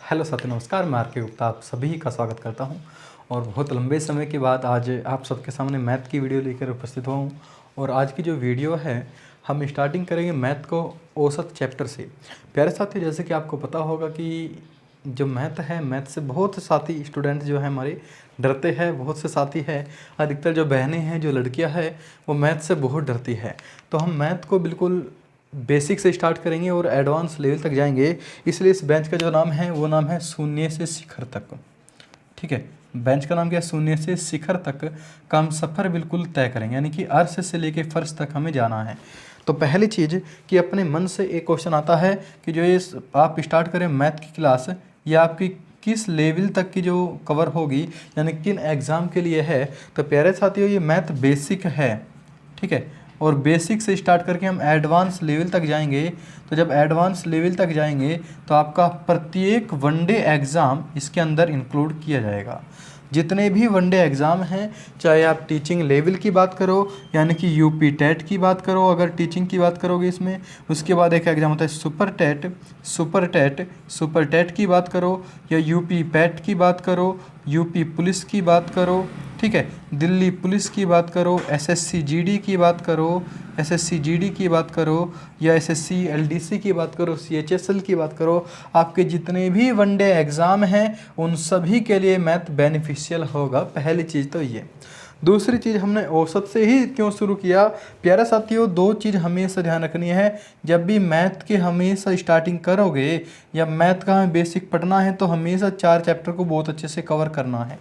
Hello साथी, नमस्कार। मैं आर.के. गुप्ता आप सभी का स्वागत करता हूं और बहुत लंबे समय के बाद आज आप सबके सामने मैथ की वीडियो लेकर उपस्थित हुआ हूं। और आज की जो वीडियो है हम स्टार्टिंग करेंगे मैथ को औसत चैप्टर से। प्यारे साथी, जैसे कि आपको पता होगा कि जो मैथ है, मैथ से बहुत साथी स्टूडेंट जो हैं हमारे डरते हैं। बहुत से साथी हैं, अधिकतर जो बहनें हैं, जो लड़कियां हैं, वो मैथ से बहुत डरती है। तो हम मैथ को बिल्कुल बेसिक से स्टार्ट करेंगे और एडवांस लेवल तक जाएंगे। इसलिए इस बेंच का जो नाम है वो नाम है शून्य से शिखर तक। ठीक है, बेंच का नाम क्या है? शून्य से शिखर तक का हम सफ़र बिल्कुल तय करेंगे, यानी कि अर्श से लेके फर्श तक हमें जाना है। तो पहली चीज़ कि अपने मन से एक क्वेश्चन आता है कि जो ये आप स्टार्ट करें मैथ की क्लास, ये आपकी किस लेवल तक की जो कवर होगी, यानी किन एग्ज़ाम के लिए है। तो प्यारे साथियों, ये मैथ बेसिक है। ठीक है, और बेसिक से स्टार्ट करके हम एडवांस लेवल तक जाएंगे। तो जब एडवांस लेवल तक जाएंगे तो आपका प्रत्येक वनडे एग्ज़ाम इसके अंदर इंक्लूड किया जाएगा। जितने भी वनडे एग्ज़ाम हैं, चाहे आप टीचिंग लेवल की बात करो, यानी कि यूपी टेट की बात करो, अगर टीचिंग की बात करोगे इसमें, उसके बाद एक एग्ज़ाम होता है सुपर टेट की बात करो, या यूपी पैट की बात करो, यूपी पुलिस की बात करो, ठीक है, दिल्ली पुलिस की बात करो, एसएससी जीडी की बात करो, एसएससी जीडी की बात करो, या एसएससी एलडीसी की बात करो, सीएचएसएल की बात करो, आपके जितने भी वनडे एग्ज़ाम हैं उन सभी के लिए मैथ बेनिफिशियल होगा। पहली चीज़ तो ये। दूसरी चीज़, हमने औसत से ही क्यों शुरू किया? प्यारे साथियों, दो चीज़ हमेशा ध्यान रखनी है। जब भी मैथ के हमेशा स्टार्टिंग करोगे या मैथ का हमें बेसिक पढ़ना है तो हमेशा 4 चैप्टर को बहुत अच्छे से कवर करना है।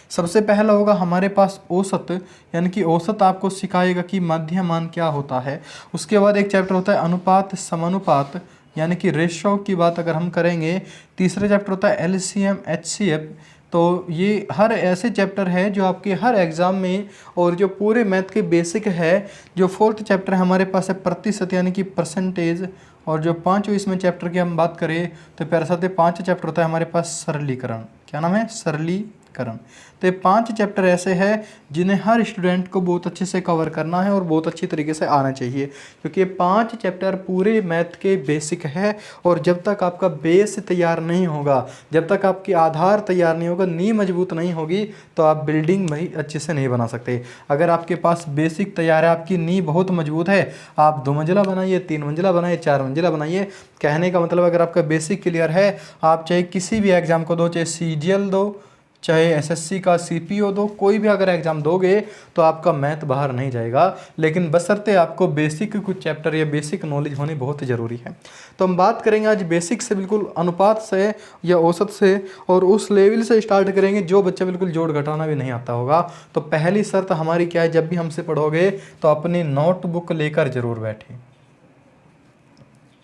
सबसे पहला होगा हमारे पास औसत, यानी कि औसत आपको सिखाएगा कि मध्यमान क्या होता है। उसके बाद एक चैप्टर होता है अनुपात समानुपात, यानी कि रेशो की बात अगर हम करेंगे। तीसरा चैप्टर होता है एलसीएम एचसीएफ। तो ये हर ऐसे चैप्टर है जो आपके हर एग्ज़ाम में, और जो पूरे मैथ के बेसिक है। जो फोर्थ चैप्टर है हमारे पास है प्रतिशत, यानी कि परसेंटेज। और जो पाँचवें इसमें चैप्टर की हम बात करें तो प्यारे साथ 5 चैप्टर होता है हमारे पास सरलीकरण। क्या नाम है? सरलीकरण। तो ये 5 चैप्टर ऐसे हैं जिन्हें हर स्टूडेंट को बहुत अच्छे से कवर करना है और बहुत अच्छी तरीके से आना चाहिए, क्योंकि ये 5 चैप्टर पूरे मैथ के बेसिक है। और जब तक आपका बेस तैयार नहीं होगा, जब तक आपकी आधार तैयार नहीं होगा, नींव मजबूत नहीं होगी, तो आप बिल्डिंग भाई अच्छे से नहीं बना सकते। अगर आपके पास बेसिक तैयार है, आपकी नींव बहुत मजबूत है, आप 2 मंजिला बनाइए, 3 मंजिला बनाइए, 4 मंजिला बनाइए। कहने का मतलब, अगर आपका बेसिक क्लियर है, आप चाहे किसी भी एग्ज़ाम को दो, चाहे सीजीएल दो, चाहे एसएससी का सीपीओ दो, कोई भी अगर एग्ज़ाम दोगे तो आपका मैथ बाहर नहीं जाएगा। लेकिन बशर्ते आपको बेसिक कुछ चैप्टर या बेसिक नॉलेज होनी बहुत ज़रूरी है। तो हम बात करेंगे आज बेसिक से, बिल्कुल अनुपात से या औसत से, और उस लेवल से स्टार्ट करेंगे जो बच्चा बिल्कुल जोड़ घटाना भी नहीं आता होगा। तो पहली शर्त हमारी क्या है? जब भी हमसे पढ़ोगे तो अपनी नोटबुक लेकर ज़रूर बैठे।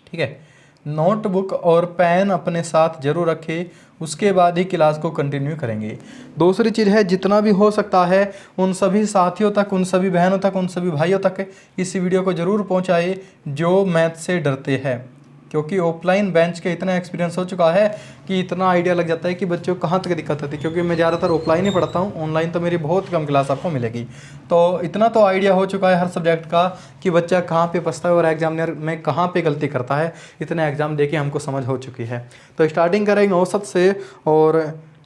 ठीक है, नोटबुक और पेन अपने साथ जरूर रखें, उसके बाद ही क्लास को कंटिन्यू करेंगे। दूसरी चीज़ है, जितना भी हो सकता है उन सभी साथियों तक, उन सभी बहनों तक, उन सभी भाइयों तक इस वीडियो को ज़रूर पहुंचाए जो मैथ से डरते हैं। क्योंकि ऑफलाइन बेंच का इतना एक्सपीरियंस हो चुका है कि इतना आइडिया लग जाता है कि बच्चों को कहाँ तक दिक्कत होती है। क्योंकि मैं ज़्यादातर ऑफलाइन ही पढ़ता हूँ, ऑनलाइन तो मेरी बहुत कम क्लास आपको मिलेगी। तो इतना तो आइडिया हो चुका है हर सब्जेक्ट का कि बच्चा कहाँ पे फंसता है और एग्जामिनर में कहाँ पे गलती करता है। इतने एग्ज़ाम देके हमको समझ हो चुकी है। तो स्टार्टिंग करेंगे औसत से। और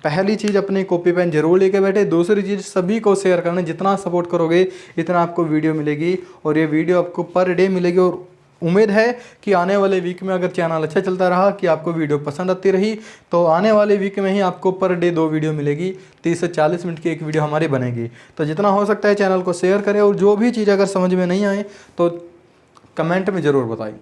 पहली चीज़, अपनी कॉपी पेन जरूर लेके बैठे। दूसरी चीज़, सभी को शेयर करना। जितना सपोर्ट करोगे इतना आपको वीडियो मिलेगी, और ये वीडियो आपको पर डे मिलेगी। और उम्मीद है कि आने वाले वीक में अगर चैनल अच्छा चलता रहा, कि आपको वीडियो पसंद आती रही, तो आने वाले वीक में ही आपको पर डे 2 वीडियो मिलेगी। 30 से 40 मिनट की एक वीडियो हमारी बनेगी। तो जितना हो सकता है चैनल को शेयर करें, और जो भी चीज़ अगर समझ में नहीं आए तो कमेंट में ज़रूर बताइए।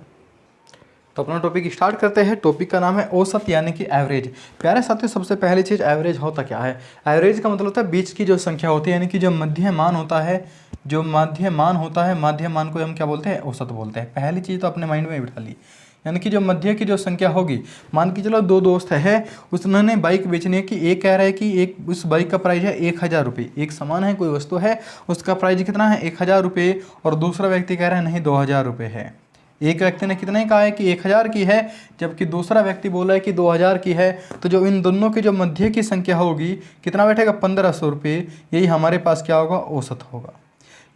तो अपना टॉपिक स्टार्ट करते हैं। टॉपिक का नाम है औसत, यानी कि एवरेज। प्यारे साथियों, सबसे पहली चीज़, एवरेज होता क्या है? एवरेज का मतलब होता है बीच की जो संख्या होती है, यानी कि जो मध्यमान होता है। जो मध्यमान होता है, मध्यमान को हम क्या बोलते हैं? औसत बोलते हैं। पहली चीज़ तो अपने माइंड में बिठा ली, यानी कि जो मध्य की जो संख्या होगी। मान के चलो 2 दोस्त है, उसने बाइक बेचनी है, कि एक कह रहा है कि एक उस बाइक का प्राइस है 1000 रुपये। एक सामान है, कोई वस्तु है, उसका प्राइस कितना है? 1000 रुपये। और दूसरा व्यक्ति कह रहा है नहीं 2000 रुपये है। एक व्यक्ति ने कितने कहा है? कि 1000 की है, जबकि दूसरा व्यक्ति बोला है कि 2000 की है। तो जो इन दोनों की जो मध्य की संख्या होगी, कितना बैठेगा? 1500 रुपये। यही हमारे पास क्या होगा? औसत होगा।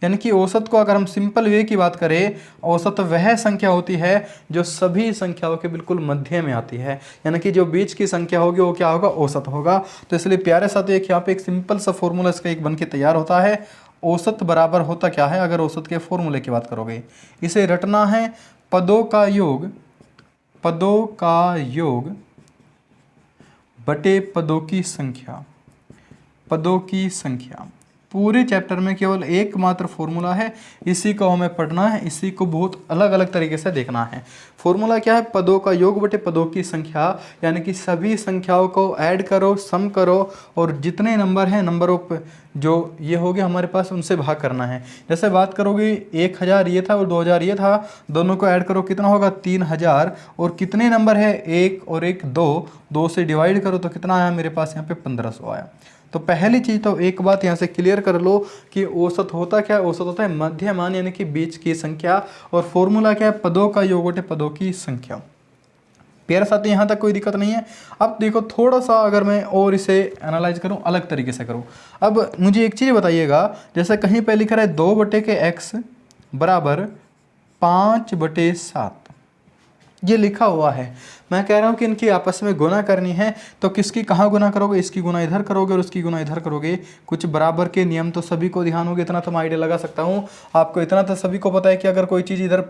यानी कि औसत को अगर हम सिंपल वे की बात करें, औसत वह संख्या होती है जो सभी संख्याओं के बिल्कुल मध्य में आती है, यानी कि जो बीच की संख्या होगी वो क्या होगा, औसत होगा। तो इसलिए प्यारे साथ एक यहाँ पे एक सिंपल सा फॉर्मूला इसका एक बन के तैयार होता है। औसत बराबर होता क्या है, अगर औसत के फॉर्मूले की बात करोगे, इसे रटना है पदों का योग, पदों का योग बटे पदों की संख्या, पदों की संख्या। पूरे चैप्टर में केवल एकमात्र फॉर्मूला है, इसी को हमें पढ़ना है, इसी को बहुत अलग अलग तरीके से देखना है। फॉर्मूला क्या है, पदों का योग बटे पदों की संख्या, यानी कि सभी संख्याओं को ऐड करो, सम करो और जितने नंबर हैं नंबरों पर जो ये हो गए हमारे पास उनसे भाग करना है। जैसे बात करोगे 1000 ये था और 2000 ये था, दोनों को ऐड करो कितना होगा 3000, और कितने नंबर है 1 और 1 2 से डिवाइड करो तो कितना आया मेरे पास यहाँ पे 1500 आया। तो पहली चीज़ तो एक बात यहाँ से क्लियर कर लो कि औसत होता क्या है, औसत होता है मध्यमान यानी कि बीच की संख्या, और फॉर्मूला क्या है, पदों का योग बटे पदों की संख्या। प्यारे साथी यहाँ तक कोई दिक्कत नहीं है। अब देखो थोड़ा सा अगर मैं और इसे एनालाइज करूँ, अलग तरीके से करूँ, अब मुझे एक चीज़ बताइएगा, जैसे कहीं पे लिखा है 2/x बराबर 5/7, ये लिखा हुआ है। मैं कह रहा हूँ कि इनकी आपस में गुना करनी है, तो किसकी कहाँ गुना करोगे, इसकी गुना इधर करोगे और उसकी गुना इधर करोगे। कुछ बराबर के नियम तो सभी को ध्यान होगा, इतना तो मैं आइडिया लगा सकता हूँ। आपको इतना तो सभी को पता है कि अगर कोई चीज़ इधर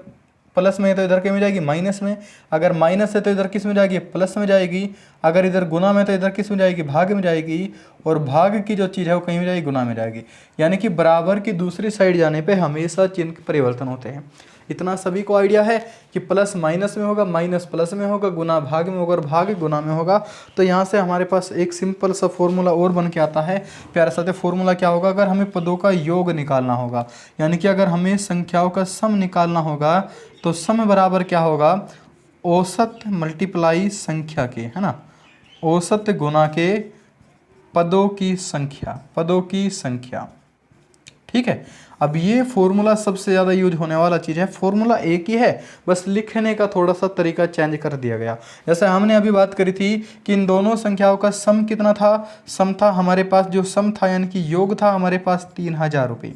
प्लस में है तो इधर किस में जाएगी, माइनस में। अगर माइनस है तो इधर किस में जाएगी, प्लस में जाएगी। अगर इधर गुना में तो इधर किस में जाएगी, भाग में जाएगी। और भाग की जो चीज़ है वो कहीं में जाएगी, गुना में जाएगी। यानी कि बराबर की दूसरी साइड जाने पे हमेशा चिन्ह परिवर्तन होते हैं। इतना सभी को आइडिया है कि प्लस माइनस में होगा, माइनस प्लस में होगा, गुना भाग में होगा और भाग गुना में होगा। तो यहाँ से हमारे पास एक सिंपल सा फॉर्मूला और बन के आता है। प्यारे साथ फॉर्मूला क्या होगा, अगर हमें पदों का योग निकालना होगा, यानी कि अगर हमें संख्याओं का सम निकालना होगा, तो सम बराबर क्या होगा, औसत मल्टीप्लाई संख्या के, है ना, औसत गुना के पदों की संख्या, पदों की संख्या। ठीक है। अब ये फॉर्मूला सबसे ज़्यादा यूज होने वाला चीज़ है। फॉर्मूला एक ही है, बस लिखने का थोड़ा सा तरीका चेंज कर दिया गया। जैसे हमने अभी बात करी थी कि इन दोनों संख्याओं का सम कितना था, सम था हमारे पास, जो सम था यानी कि योग था हमारे पास 3000 रुपये।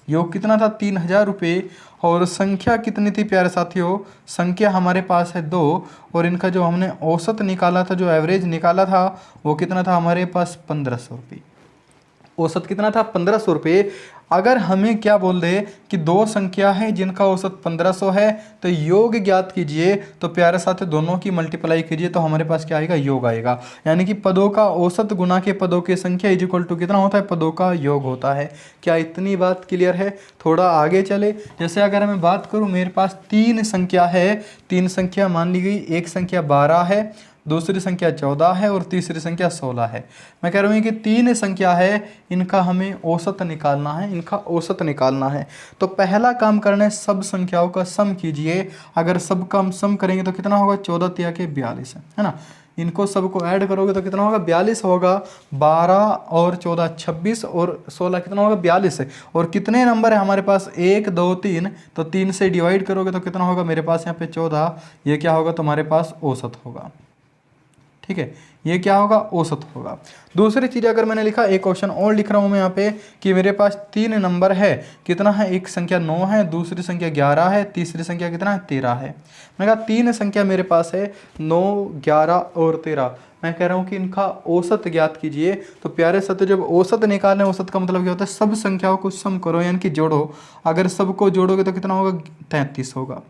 योग कितना था, 3000 रुपये। और संख्या कितनी थी प्यारे साथियों, संख्या हमारे पास है 2, और इनका जो हमने औसत निकाला था, जो एवरेज निकाला था, वो कितना था हमारे पास 1500 रुपये। औसत कितना था, 1500 रुपये। अगर हमें क्या बोल दे कि दो संख्या है जिनका औसत 1500 है, तो योग ज्ञात कीजिए, तो प्यारे साथ दोनों की मल्टीप्लाई कीजिए तो हमारे पास क्या आएगा, योग आएगा। यानी कि पदों का औसत गुना के पदों की संख्या इज इक्वल टू कितना होता है, पदों का योग होता है। क्या इतनी बात क्लियर है? थोड़ा आगे चले। जैसे अगर मैं बात करूँ, मेरे पास 3 संख्या है, 3 संख्या मान ली गई, एक संख्या 12 है, दूसरी संख्या 14 है और तीसरी संख्या 16 है। मैं कह रहा हूँ कि 3 संख्या है, इनका हमें औसत निकालना है, इनका औसत निकालना है। तो पहला काम करना है, सब संख्याओं का सम कीजिए। अगर सब का हम सम करेंगे तो कितना होगा, 14 तिया के 42 है ना। इनको सबको ऐड करोगे तो कितना होगा, 42 होगा। 12 और 14 26 और 16 कितना होगा, 42 है। और कितने नंबर है हमारे पास, 1 2 3, तो 3 से डिवाइड करोगे तो कितना होगा मेरे पास यहाँ पे 14। ये क्या होगा, तुम्हारे पास औसत होगा। ठीक है, ये क्या होगा, औसत होगा। दूसरी चीज़ अगर मैंने लिखा, एक क्वेश्चन और लिख रहा हूँ मैं यहाँ पे कि मेरे पास 3 नंबर है, कितना है, एक संख्या 9 है, दूसरी संख्या 11 है, तीसरी संख्या कितना है, 13 है। मैं कहा 3 संख्या मेरे पास है, 9 11 और 13। मैं कह रहा हूँ कि इनका औसत ज्ञात कीजिए। तो प्यारे साथियों, जब औसत निकालना है, औसत का मतलब क्या होता है, सब संख्याओं को सम करो यानी कि जोड़ो। अगर सबको जोड़ोगे तो कितना होगा, 33 होगा।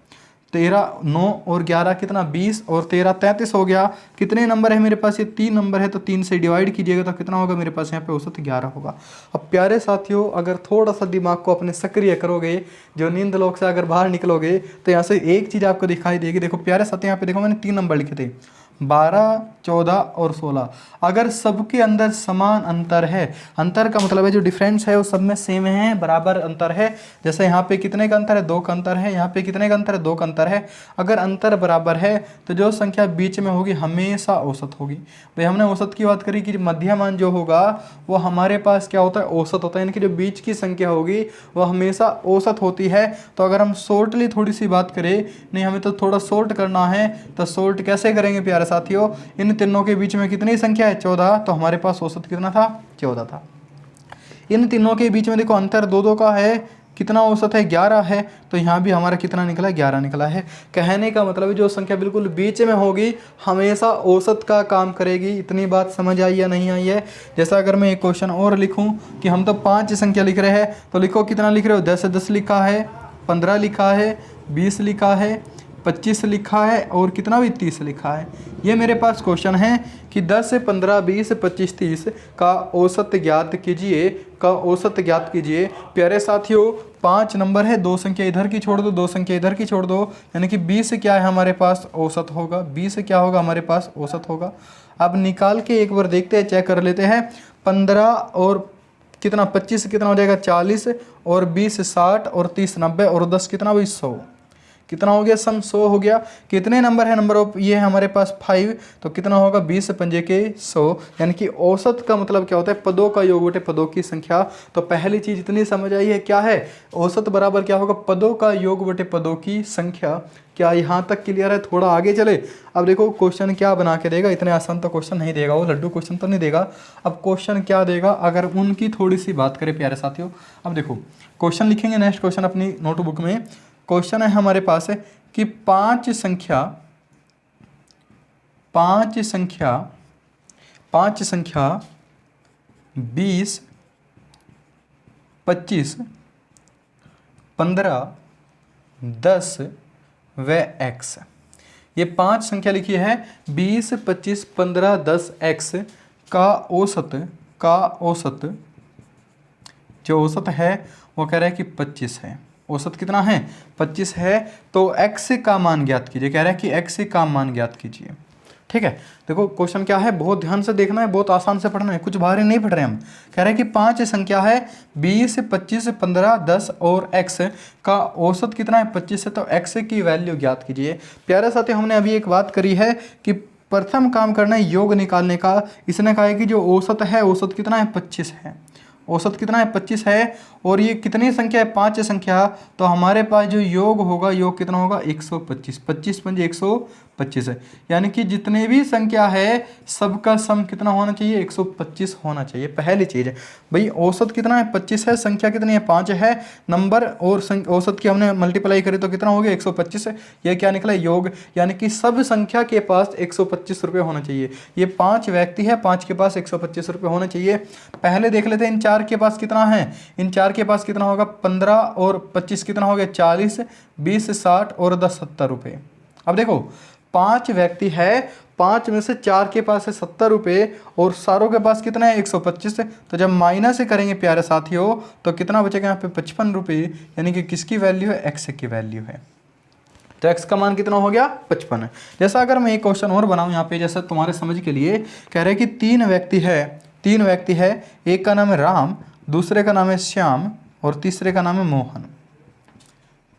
13 9 और 11 कितना, 20 और 13 33 हो गया। कितने नंबर है मेरे पास, ये 3 नंबर है, तो 3 से डिवाइड कीजिएगा तो कितना होगा मेरे पास यहाँ पे औसत 11 होगा। अब प्यारे साथियों, अगर थोड़ा सा दिमाग को अपने सक्रिय करोगे, जो नींद लोक से अगर बाहर निकलोगे, तो यहाँ से एक चीज़ आपको दिखाई देगी। देखो प्यारे साथियों, यहाँ पे देखो मैंने 3 नंबर लिखे थे, 12 14 और 16। अगर सबके अंदर समान अंतर है, अंतर का मतलब है जो डिफरेंस है वो सब में सेम है, बराबर अंतर है। जैसे यहाँ पे कितने का अंतर है, 2 का अंतर है, यहाँ पे कितने का अंतर है, 2 का अंतर है। अगर अंतर बराबर है तो जो संख्या बीच में होगी हमेशा औसत होगी। भाई हमने औसत की बात करी कि मध्यमान जो होगा वो हमारे पास क्या होता है, औसत होता है। यानी कि जो बीच की संख्या होगी वो हमेशा औसत होती है। तो अगर हम शॉर्टली थोड़ी सी बात करें, नहीं हमें तो थोड़ा शॉर्ट करना है, तो शॉर्ट कैसे करेंगे प्यारे साथियों, इन तीनों के बीच में कितनी संख्या है, 14, तो हमारे पास औसत कितना था, 14 था। इन तीनों के बीच में देखो अंतर 2 2 का है, कितना औसत है 11 है, तो यहाँ भी हमारा कितना निकला 11 निकला है। कहने का मतलब है जो संख्या बिल्कुल बीच में होगी हमेशा औसत का काम करेगी। इतनी बात समझ आई या नहीं आई है। जैसा अगर मैं एक क्वेश्चन और लिखूँ कि हम तो 5 संख्या लिख रहे हैं, तो लिखो कितना लिख रहे हो, 10 से 10 लिखा है, 15 लिखा है, 20 लिखा है, 25 लिखा है और कितना भी 30 लिखा है। ये मेरे पास क्वेश्चन है कि 10, 15, 20, 25, 30 का औसत ज्ञात कीजिए, का औसत ज्ञात कीजिए। प्यारे साथियों 5 नंबर है, 2 संख्या इधर की छोड़ दो, 2 संख्या इधर की छोड़ दो, यानी कि 20 क्या है हमारे पास औसत होगा, 20 क्या होगा हमारे पास औसत होगा। अब निकाल के एक बार देखते हैं, चेक कर लेते हैं। 15 और कितना 25 कितना हो जाएगा 40 और 20 60 और 30 90 और 10 कितना भी 100, कितना हो गया सम 100 हो गया। कितने नंबर है, नंबर ऑफ ये है हमारे पास 5, तो कितना होगा 20 पंजे के 100, यानी कि औसत का मतलब क्या होता है, पदों का योग बटे पदों की संख्या। तो पहली चीज इतनी समझ आई है, क्या है औसत बराबर क्या होगा, पदों का योग बटे पदों की संख्या। क्या यहाँ तक क्लियर है? थोड़ा आगे चले। अब देखो क्वेश्चन क्या बना के देगा, इतने आसान तो क्वेश्चन नहीं देगा वो, लड्डू क्वेश्चन तो नहीं देगा। अब क्वेश्चन क्या देगा अगर उनकी थोड़ी सी बात करें प्यारे साथियों। अब देखो क्वेश्चन लिखेंगे, नेक्स्ट क्वेश्चन अपनी नोटबुक में। क्वेश्चन है हमारे पास है कि 5 संख्या 20, 25, 15, 10 व x। ये 5 संख्या लिखी है 20, 25, 15, 10 x का औसत जो औसत है वो कह रहा है कि 25 है। औसत कितना है 25 है, तो x का मान ज्ञात कीजिए। कह रहा है कि x का मान ज्ञात कीजिए। ठीक है, देखो क्वेश्चन क्या है, बहुत ध्यान से देखना है, बहुत आसान से पढ़ना है, कुछ भारी नहीं पढ़ रहे हम। कह रहे हैं कि 5 संख्या है 20, 25, 15, 10 और x का औसत कितना है 25 है, तो x की वैल्यू ज्ञात कीजिए। प्यारे साथी हमने अभी एक बात करी है कि प्रथम काम करना है योग निकालने का। इसने कहा है कि जो औसत है, औसत कितना है 25 है, औसत कितना है 25 है, और ये कितनी संख्या है 5 संख्या, तो हमारे पास जो योग होगा, योग कितना होगा 125, 25 पंजे 125 है, यानी कि जितने भी संख्या है सबका सम कितना होना चाहिए 125 होना चाहिए। पहली चीज भाई औसत कितना है 25 है, संख्या कितनी है 5 है, नंबर और औसत की हमने मल्टीप्लाई करी तो कितना हो गया 125 है। यह क्या निकला योग, यानी कि सब संख्या के पास 125 रुपये होना चाहिए। ये 5 व्यक्ति है, 5 के पास 125 रुपये होना चाहिए। पहले देख लेते हैं इन 4 के पास कितना है, इन 4 के पास कितना होगा 15 और 25 कितना हो गया 40, 20 60 और 10 70 रुपये। अब देखो 5 व्यक्ति है, 5 में से 4 के पास है 70 रुपये और सारों के पास कितना है 125 है, तो जब माइनस करेंगे प्यारे साथियों तो कितना बचेगा यहाँ पे 55 रुपये, यानी कि किसकी वैल्यू है x की वैल्यू है। तो x का मान कितना हो गया 55 है। जैसा अगर मैं एक क्वेश्चन और बनाऊं यहाँ पे, जैसा तुम्हारे समझ के लिए कह रहे हैं कि 3 व्यक्ति है, एक का नाम है राम, दूसरे का नाम है श्याम और तीसरे का नाम है मोहन।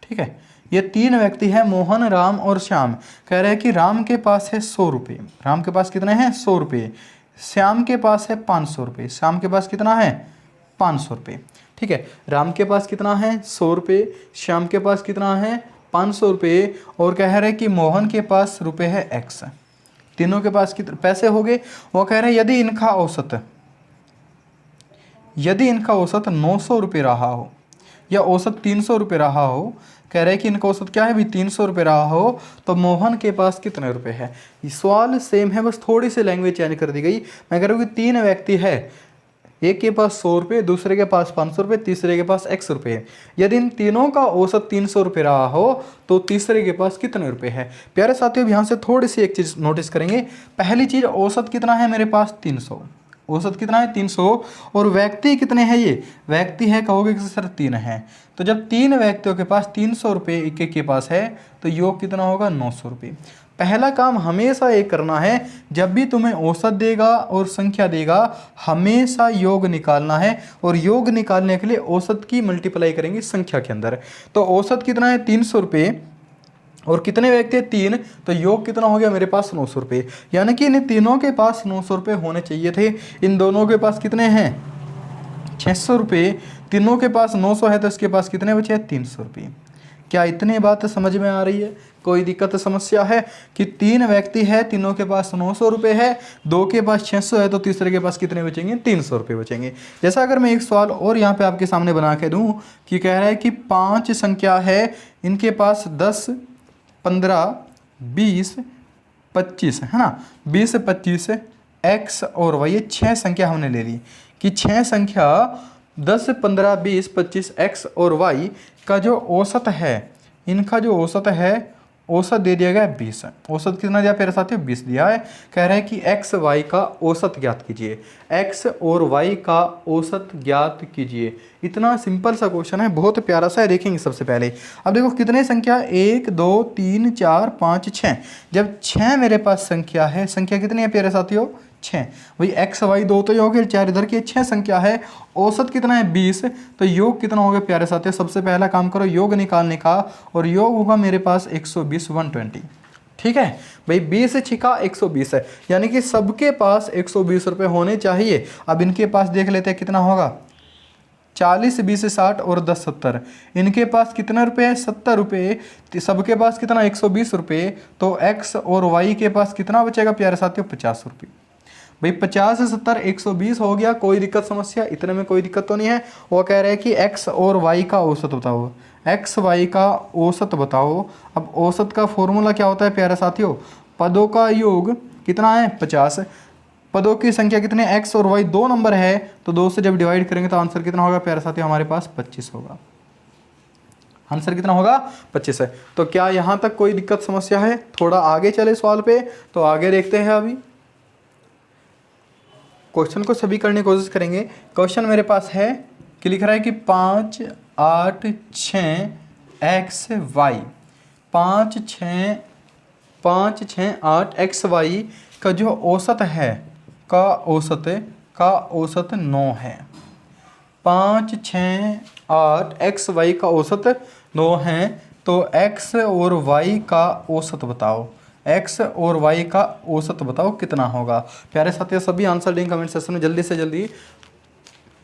ठीक है, ये 3 व्यक्ति हैं मोहन, राम और श्याम। कह रहे हैं कि राम के पास है 100 रुपये, राम के पास कितने हैं 100 रुपये, श्याम के पास है 500 रुपये, श्याम के पास कितना है 500 रुपये। ठीक है, राम के पास कितना है 100 रुपये, श्याम के पास कितना है 500 रुपये, और कह रहे हैं कि मोहन के पास रुपये है x। तीनों के पास कितने पैसे हो गए, वो कह रहे हैं यदि इनका औसत 900 रुपये रहा हो या औसत 300 रुपये रहा हो, कह रहे हैं कि इनका औसत क्या है भी 300 रुपये रहा हो, तो मोहन के पास कितने रुपए है। ये सवाल सेम है, बस थोड़ी सी लैंग्वेज चेंज कर दी गई। मैं कह रहा हूँ कि 3 व्यक्ति है, एक के पास 100 रुपये, दूसरे के पास 500 रुपये, तीसरे के पास x रुपये। यदि इन तीनों का औसत 300 रुपये रहा हो तो तीसरे के पास कितने रुपये है। प्यारे साथियों अब यहाँ से थोड़ी सी एक चीज़ नोटिस करेंगे। पहली चीज़ औसत कितना है मेरे पास 300, औसत कितना है 300, और व्यक्ति कितने हैं, ये व्यक्ति है कहोगे कि सर 3 है, तो जब 3 व्यक्तियों के पास 300 रुपये एक के पास है तो योग कितना होगा 900 रुपये। पहला काम हमेशा ये करना है, जब भी तुम्हें औसत देगा और संख्या देगा हमेशा योग निकालना है, और योग निकालने के लिए औसत की मल्टीप्लाई करेंगे संख्या के अंदर। तो औसत कितना है 300 रुपये और कितने व्यक्ति हैं 3, तो योग कितना हो गया मेरे पास 900 रुपये, यानी कि इन तीनों के पास 900 रुपये होने चाहिए थे। इन दोनों के पास कितने हैं 600 रुपये, तीनों के पास 900 है तो इसके पास कितने बचे हैं 300 रुपये। क्या इतनी बात समझ में आ रही है? कोई दिक्कत समस्या है? कि 3 व्यक्ति है, तीनों के पास 900 रुपये है, 2 के पास 600 है, तो तीसरे के पास कितने बचेंगे? 300 रुपये बचेंगे। जैसा अगर मैं एक सवाल और यहाँ पे आपके सामने बना के दूँ कि कह रहा है कि 5 संख्या है, इनके पास 10, 15, 20, 25 है ना, 20, 25 x और y, ये 6 संख्या हमने ले ली कि 6 संख्या 10, 15, 20, 25 x और y का जो औसत है, इनका जो औसत है, औसत दे दिया गया है 20। औसत कितना दिया प्यारे साथियों? 20 दिया है। कह रहे हैं कि x y का औसत ज्ञात कीजिए, x और y का औसत ज्ञात कीजिए। इतना सिंपल सा क्वेश्चन है, बहुत प्यारा सा है। देखेंगे सबसे पहले, अब देखो कितने संख्या, 1 2 3 4 5 6। जब 6 मेरे पास संख्या है, संख्या कितनी है प्यारे साथियों? 6। भाई x y 2 तो ये हो गए, 4 इधर की, 6 संख्या है, औसत कितना है? 20। तो योग कितना हो गया प्यारे साथियों? सबसे पहला काम करो योग निकालने का, और योग होगा मेरे पास 120, 120। ठीक है भाई, 20 छिका 120 है, यानी कि सबके पास 120 रुपये होने चाहिए। अब इनके पास देख लेते हैं कितना होगा, 40, 20, 60 और 10, 70। इनके पास कितना रुपये है? 70 रुपये। सबके पास कितना? 120 रुपये। तो x और y के पास कितना बचेगा प्यारे साथियों? 50 रुपये। भाई 50, 70, 120 हो गया। कोई दिक्कत समस्या? इतने में कोई दिक्कत तो नहीं है। वो कह रहे हैं कि x और y का औसत बताओ, x y का औसत बताओ। अब औसत का फॉर्मूला क्या होता है प्यारे साथियों? पदों का योग कितना है? 50। पदों की संख्या कितने? x और y 2 नंबर है, तो 2 से जब डिवाइड करेंगे तो आंसर कितना होगा प्यारे साथियों? हमारे पास 25 होगा। आंसर कितना होगा? 25 है। तो क्या यहाँ तक कोई दिक्कत समस्या है? थोड़ा आगे चले सवाल पे, तो आगे देखते हैं। अभी क्वेश्चन को सभी करने की कोशिश करेंगे। क्वेश्चन मेरे पास है कि लिख रहा है कि 5, 8, 6 x y, 5, 6, 8 x y का जो औसत है, का औसत 9 है। 5, 6, 8 x y का औसत 9 है, तो x और y का औसत बताओ। x और y का औसत बताओ कितना होगा। प्यारे साथियों सभी आंसर देंगे कमेंट सेक्शन में जल्दी से जल्दी।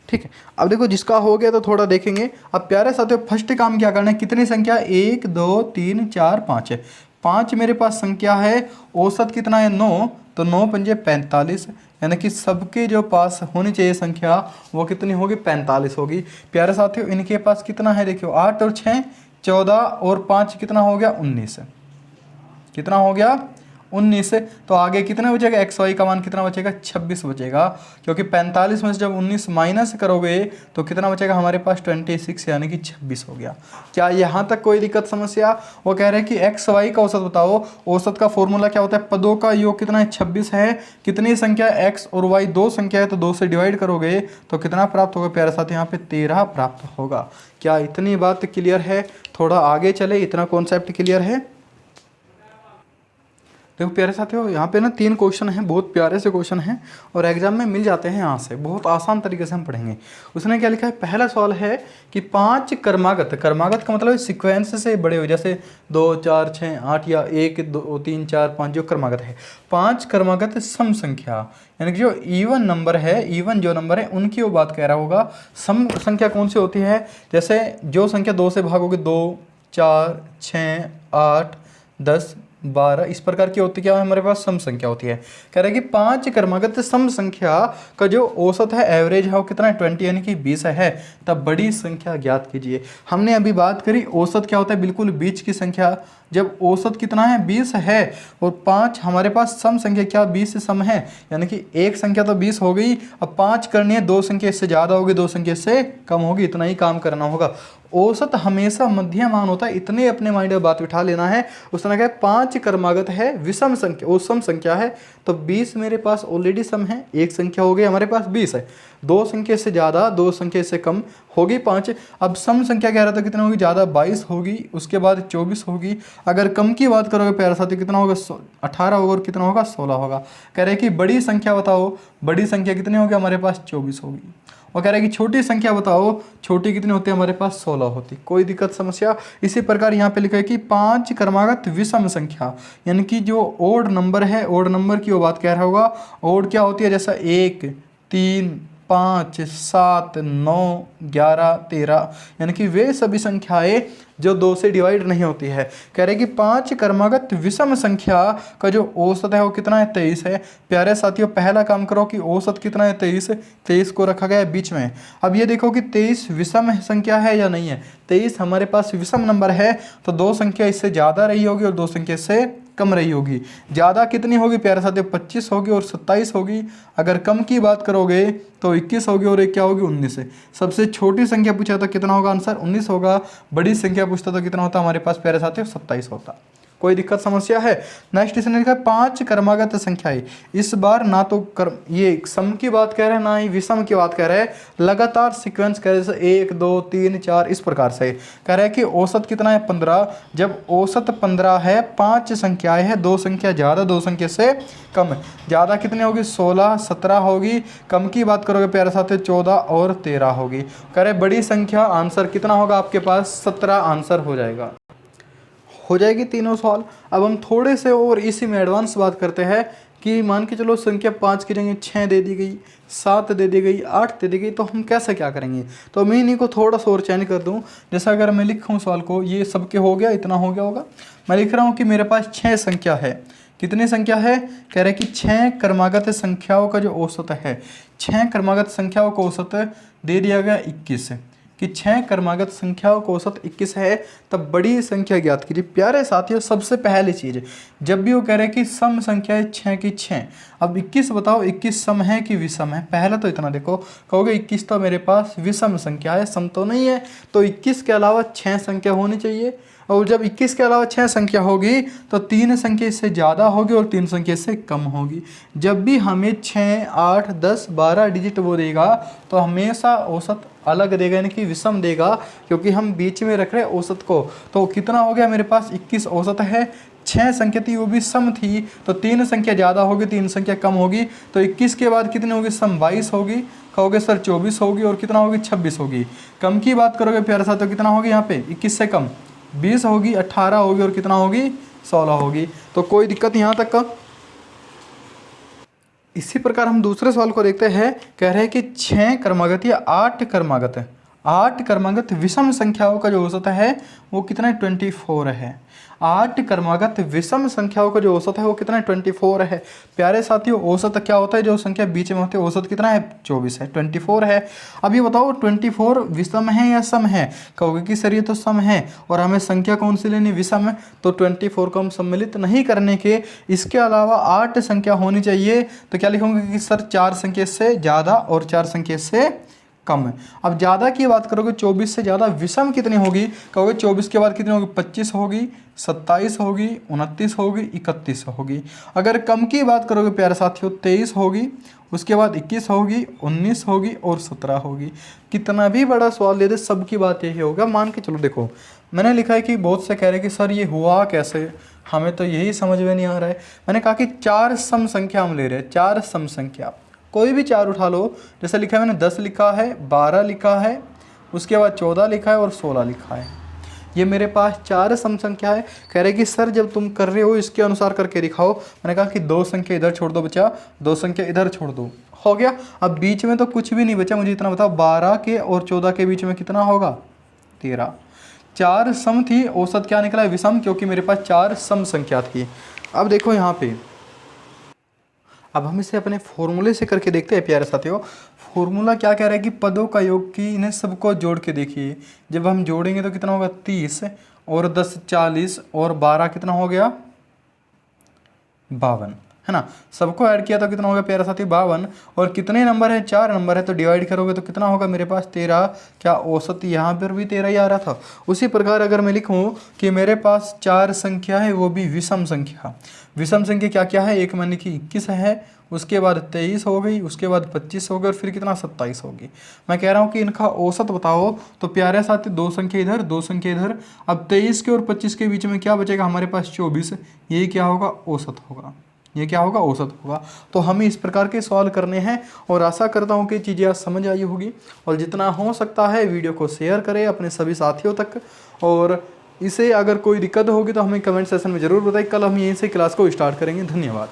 ठीक है, अब देखो जिसका हो गया तो थोड़ा देखेंगे। अब प्यारे साथियों फर्स्ट काम क्या करना है, कितनी संख्या? 1 2 3 4 5 है। 5 मेरे पास संख्या है, औसत कितना है? 9। तो 9 पंजे 45, यानी कि सबके जो पास होनी चाहिए संख्या वो कितनी होगी? 45 होगी। प्यारे साथियों इनके पास कितना है? देखियो 8 और 6 14 और 5 कितना हो गया? 19। कितना हो गया? 19। तो आगे कितना बचेगा? एक्स वाई का मान कितना बचेगा? 26 बचेगा, क्योंकि 45 में से जब 19 माइनस करोगे तो कितना बचेगा हमारे पास? 26, यानी कि 26 हो गया। क्या यहाँ तक कोई दिक्कत समस्या? वो कह रहे हैं कि एक्स वाई का औसत बताओ। औसत का फॉर्मूला क्या होता है? पदों का योग कितना है? 26 है। कितनी संख्या? एक्स और वाई 2 संख्या है, तो 2 से डिवाइड करोगे तो कितना प्राप्त होगा प्यारे साथ? यहाँ पे 13 प्राप्त होगा। क्या इतनी बात क्लियर है? थोड़ा आगे चले, इतना कॉन्सेप्ट क्लियर है? देखो प्यारे साथियों यहाँ पे ना 3 क्वेश्चन हैं, बहुत प्यारे से क्वेश्चन हैं और एग्जाम में मिल जाते हैं यहाँ से, बहुत आसान तरीके से हम पढ़ेंगे। उसने क्या लिखा है? पहला सवाल है कि 5 क्रमागत, क्रमागत का मतलब सीक्वेंस से बड़े हुए, जैसे 2 4 6 8 या 1 2 3 4 5 जो क्रमागत है, 5 क्रमागत सम संख्या, यानी कि जो इवन नंबर है, इवन जो नंबर है उनकी वो बात कह रहा होगा। सम संख्या कौन सी होती है? जैसे जो संख्या 2 से भागोगे, 2 4 6 8 10 12, इस प्रकार की होती क्या है हमारे पास? सम संख्या होती है। कह रहे हैं कि 5 क्रमागत सम संख्या का जो औसत है, एवरेज है, वो कितना है? 20, यानी कि 20 है। तब बड़ी संख्या ज्ञात कीजिए। हमने अभी बात करी औसत क्या होता है? बिल्कुल बीच की संख्या। जब औसत कितना है? 20 है और 5 हमारे पास सम संख्या, क्या 20 से सम है, यानी कि एक संख्या तो 20 हो गई। अब 5 करनी है, 2 संख्या इससे ज़्यादा होगी, 2 संख्या इससे कम होगी, इतना ही काम करना होगा। औसत हमेशा मध्य मान होता है, इतने अपने माइंड में बात बिठा लेना है। उसने कहा 5 क्रमागत है, विषम संख्या, वो सम संख्या है, तो 20 मेरे पास ऑलरेडी सम है, एक संख्या हो गई हमारे पास 20 है, 2 संख्या से ज़्यादा, 2 संख्या से कम होगी 5। अब सम संख्या कह रहा था कितना होगी? ज़्यादा 22 होगी, उसके बाद 24 होगी। अगर कम की बात करोगे प्यारे साथी कितना होगा? 18 होगा, और कितना होगा? 16 होगा। कह रहे कि बड़ी संख्या बताओ, बड़ी संख्या कितनी होगी हमारे पास? 24 होगी। और कह रहे हैं कि छोटी संख्या बताओ, छोटी कितनी होती है हमारे पास? 16 होती। कोई दिक्कत समस्या? इसी प्रकार यहाँ पे लिखा है कि 5 क्रमागत विषम संख्या, यानी कि जो ओड नंबर है, ओड नंबर की वो बात कह रहा होगा। ओड क्या होती है? जैसा 1 3 5 7 9 11 13, यानी कि वे सभी संख्याएं जो 2 से डिवाइड नहीं होती है। कह रहे कि 5 क्रमागत विषम संख्या का जो औसत है वो कितना है, 23 है। प्यारे साथियों, पहला काम करो कि औसत कितना है, 23 को रखा गया है बीच में। अब ये देखो कि 23 विषम संख्या है या नहीं है। 23 हमारे पास विषम नंबर है, तो 2 संख्या इससे ज़्यादा रही होगी और 2 संख्या इससे कम रही होगी। ज़्यादा कितनी होगी प्यारे साथियों, 25 होगी और 27 होगी। अगर कम की बात करोगे तो 21 होगी और एक क्या होगी, 19 है। सबसे छोटी संख्या पूछा तो कितना होगा, आंसर 19 होगा। बड़ी संख्या पूछता तो कितना होता हमारे पास प्यारे साथियों, 27 होता। कोई दिक्कत समस्या है। नेक्स्ट इसने लिखा है 5 क्रमागत संख्याएं। इस बार ना तो ये सम की बात कह रहे हैं ना ही विषम की बात कह रहे हैं, लगातार सीक्वेंस कह रहे हैं, जैसे 1 2 3 4 इस प्रकार से कह रहे हैं कि औसत कितना है, 15। जब औसत 15 है, 5 संख्याएं हैं, 2 संख्या ज़्यादा 2 संख्या से कम। ज़्यादा कितनी होगी, 16 17 होगी। कम की बात करोगे प्यारे साथियों, 14 और 13 होगी। कह रहे बड़ी संख्या, आंसर कितना होगा आपके पास, 17 आंसर हो जाएगा। हो जाएगी तीनों सवाल। अब हम थोड़े से और इसी में एडवांस बात करते हैं कि मान के चलो संख्या 5 की जगह 6 दे दी गई, 7 दे दी गई, 8 दे दी गई, तो हम कैसे क्या करेंगे। तो मैं इन्हीं को थोड़ा सा और चेंज कर दूं। जैसा अगर मैं लिखूं सवाल को, ये सबके हो गया, इतना हो गया होगा। मैं लिख रहा हूँ कि मेरे पास 6 संख्या है। कितनी संख्या है, कह रहे कि 6 क्रमागत संख्याओं का जो औसत है, 6 क्रमागत संख्याओं का औसत दे दिया गया 21 कि 6 क्रमागत संख्याओं का औसत 21 है। तब बड़ी संख्या ज्ञात कीजिए। प्यारे साथियों, सबसे पहली चीज़, जब भी वो कह रहे हैं कि सम संख्या है 6 की 6, अब 21 बताओ 21 सम है कि विषम है। पहले तो इतना देखो, कहोगे 21 तो मेरे पास विषम संख्या है, सम तो नहीं है, तो 21 के अलावा 6 संख्या होनी चाहिए। और जब 21 के अलावा 6 संख्या होगी तो 3 संख्या इससे ज़्यादा होगी और 3 संख्या इससे कम होगी। जब भी हमें 6 8 10 12 डिजिट वो देगा तो हमेशा औसत अलग देगा, यानी कि विषम देगा, क्योंकि हम बीच में रख रहे हैं औसत को। तो कितना हो गया मेरे पास, 21 औसत है। 6 संख्या थी वो भी सम थी, तो 3 संख्या ज़्यादा होगी 3 संख्या कम होगी। तो 21 के बाद कितनी होगी, सम 22 होगी। कहोगे सर 24 होगी और कितना होगी, 26 होगी। कम की बात करोगे प्यारे साथियों, कितना होगी यहाँ पे, 21 से कम 20 होगी, 18 होगी और कितना होगी, 16 होगी। तो कोई दिक्कत यहाँ तक का। इसी प्रकार हम दूसरे सवाल को देखते हैं। कह रहे हैं कि 6 क्रमागत या 8 क्रमागत है, 8 क्रमागत विषम संख्याओं का जो औसत है वो कितना है, 24 है। 8 क्रमागत विषम संख्याओं का जो औसत है वो कितना है, 24 है। प्यारे साथियों, औसत क्या होता है, जो संख्या बीच में होती है, औसत कितना है, 24 है, 24 है। अब ये बताओ 24 विषम है या सम है। कहोगे कि सर ये तो सम है और हमें संख्या कौन सी लेनी, विषम है, तो 24 को हम सम्मिलित नहीं करने के इसके अलावा 8 संख्या होनी चाहिए। तो क्या लिखोगे कि सर 4 संख्या से ज़्यादा और 4 संख्या से कम है। अब ज़्यादा की बात करोगे, 24 से ज़्यादा विषम कितनी होगी, कहोगे 24 के बाद कितनी होगी, 25 होगी, 27 होगी, 29 होगी, 31 होगी। अगर कम की बात करोगे प्यारे साथियों, 23 होगी, उसके बाद 21 होगी, 19 होगी और 17 होगी। कितना भी बड़ा सवाल ले दे, सबकी बात यही होगा। मान के चलो, देखो मैंने लिखा है कि बहुत से कह रहे हैं कि सर ये हुआ कैसे, हमें तो यही समझ में नहीं आ रहा है। मैंने कहा कि 4 सम संख्या हम ले रहे हैं, 4 सम संख्या, कोई भी 4 उठा लो। जैसे लिखा है मैंने 10 लिखा है, 12 लिखा है, उसके बाद 14 लिखा है और 16 लिखा है। ये मेरे पास 4 सम संख्या है। कह रहे कि सर जब तुम कर रहे हो इसके अनुसार करके दिखाओ। मैंने कहा कि 2 संख्या इधर छोड़ दो बच्चा, 2 संख्या इधर छोड़ दो, हो गया। अब बीच में तो कुछ भी नहीं बचा, मुझे इतना बताओ 12 के और 14 के बीच में कितना होगा, 13। 4 सम थी, औसत क्या निकला, विषम, क्योंकि मेरे पास 4 सम संख्या थी। अब देखो यहाँ पे, अब हम इसे अपने फॉर्मूले से करके देखते हैं प्यारे साथियों। फॉर्मूला क्या कह रहा है कि पदों का योग की इन्हें सबको जोड़ के देखिए। जब हम जोड़ेंगे तो कितना होगा, 30 और 10 40 और 12 कितना हो गया, 52, है ना। सबको ऐड किया तो कितना होगा प्यारे साथी, 52। और कितने नंबर है, 4 नंबर है, तो डिवाइड करोगे तो कितना होगा मेरे पास, 13। क्या औसत यहाँ पर भी 13 ही आ रहा था। उसी प्रकार अगर मैं लिखूँ कि मेरे पास 4 संख्या है, वो भी विषम संख्या। विषम संख्या क्या क्या है, एक मैंने की 21 है, उसके बाद 23 हो गई, उसके बाद 25 हो गई और फिर कितना 27 होगी। मैं कह रहा हूँ कि इनका औसत बताओ। तो प्यारे साथी 2 संख्या इधर 2 संख्या इधर। अब 23 के और 25 के बीच में क्या बचेगा हमारे पास, 24। ये क्या होगा, औसत होगा। ये क्या होगा, औसत होगा। तो हमें इस प्रकार के सवाल करने हैं और आशा करता हूँ कि चीज़ें आज समझ आई होगी। और जितना हो सकता है वीडियो को शेयर करें अपने सभी साथियों तक। और इसे अगर कोई दिक्कत होगी तो हमें कमेंट सेक्शन में ज़रूर बताएं। कल हम यहीं से क्लास को स्टार्ट करेंगे। धन्यवाद।